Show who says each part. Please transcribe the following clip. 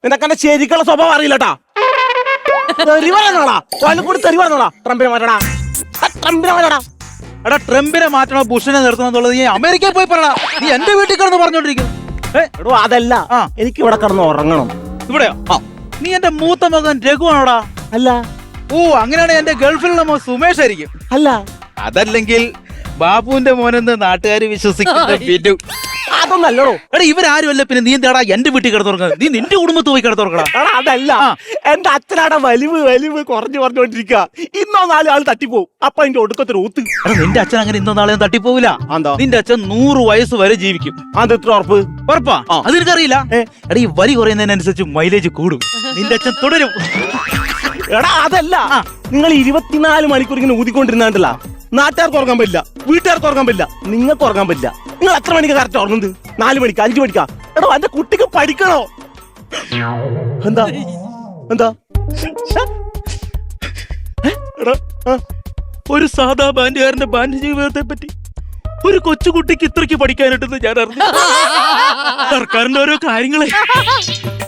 Speaker 1: നിനക്കെന്റെ ശരിക്കുള്ള സ്വഭാവം അറിയില്ലട്ടാ. കൂടി തെറി പറഞ്ഞോടാ. ട്രംപിനെ മാറ്റടാ, ട്രംപിനെ മാറ്റടാ.
Speaker 2: എടാ ട്രംപിനെ മാറ്റണോ ബുഷിനെ നിർത്തണം എന്നുള്ളത് നീ അമേരിക്കയിൽ പോയി പറയടാ. നീ എന്റെ വീട്ടിൽ കിടന്ന് പറഞ്ഞോണ്ടിരിക്കും.
Speaker 1: എടോ അതല്ല, എനിക്ക് ഇവിടെ കിടന്ന് ഉറങ്ങണം.
Speaker 2: ഇവിടെയോ? നീ എന്റെ മൂത്ത മകൻ രഘുവാണോടാ?
Speaker 1: അല്ല.
Speaker 2: ഓ അങ്ങനെയാണെങ്കിൽ എന്റെ ഗൾഫിലുള്ള മോൻ സുമേഷ് ആയിരിക്കും.
Speaker 1: അല്ല.
Speaker 2: അതല്ലെങ്കിൽ ബാബുവിന്റെ മോനെന്ന് നാട്ടുകാര് വിശ്വസിക്കുന്നു.
Speaker 1: അതൊന്നല്ലോ.
Speaker 2: എടാ ഇവരാരുമല്ല, പിന്നെ നീ എന്താടാ എന്റെ വീട്ടിൽ കിടന്നുറങ്ങുക? നീ നിന്റെ കുടുംബത്ത് പോയി കിടന്നുറങ്ങടാ.
Speaker 1: അതല്ല, എന്റെ അച്ഛനാടെ വലിവ് കുറഞ്ഞുകൊണ്ടിരിക്കുക. ഇന്നോ 4 ആൾ തട്ടിപ്പോവും. അപ്പൊ അതിന്റെ ഒടുക്കത്തിന് ഊത്ത്.
Speaker 2: നിന്റെ അച്ഛൻ അങ്ങനെ ഇന്നോ നാളെയും തട്ടിപ്പോവില്ല. നിന്റെ അച്ഛൻ 100 വയസ്സ് വരെ ജീവിക്കും.
Speaker 1: അതെത്ര ഉറപ്പ്?
Speaker 2: ഉറപ്പാ? അതെനിക്കറിയില്ല. എടാ ഈ വരി കുറയുന്നതിനനുസരിച്ച് മൈലേജ് കൂടും. നിന്റെ അച്ഛൻ തുടരും.
Speaker 1: എടാ അതല്ല, നിങ്ങൾ 24 മണിക്കൂർ ഇങ്ങനെ ഊതിക്കൊണ്ടിരുന്നാണ്ടല്ല. നാട്ടുകാർക്ക് ഉറങ്ങാൻ പറ്റില്ല, വീട്ടുകാർക്ക് ഉറങ്ങാൻ പറ്റില്ല, നിങ്ങൾക്ക് ഉറങ്ങാൻ പറ്റില്ല. നിങ്ങൾ എത്ര മണിക്ക് കറക്റ്റ് ഉറങ്ങുന്നത്? 4 മണിക്ക്, 5 മണിക്കാ? എടോ എന്റെ കുട്ടിക്ക് പഠിക്കണോ? എന്താ എന്താ
Speaker 2: ഒരു സാധാ ബാൻഡുകാരന്റെ ബാൻഡ് ജീവിതത്തെ പറ്റി ഒരു കൊച്ചുകുട്ടിക്ക് ഇത്രയ്ക്ക് പഠിക്കാനായിട്ടെന്ന് ഞാൻ അറിഞ്ഞു. സർക്കാരിന്റെ ഓരോ കാര്യങ്ങളെ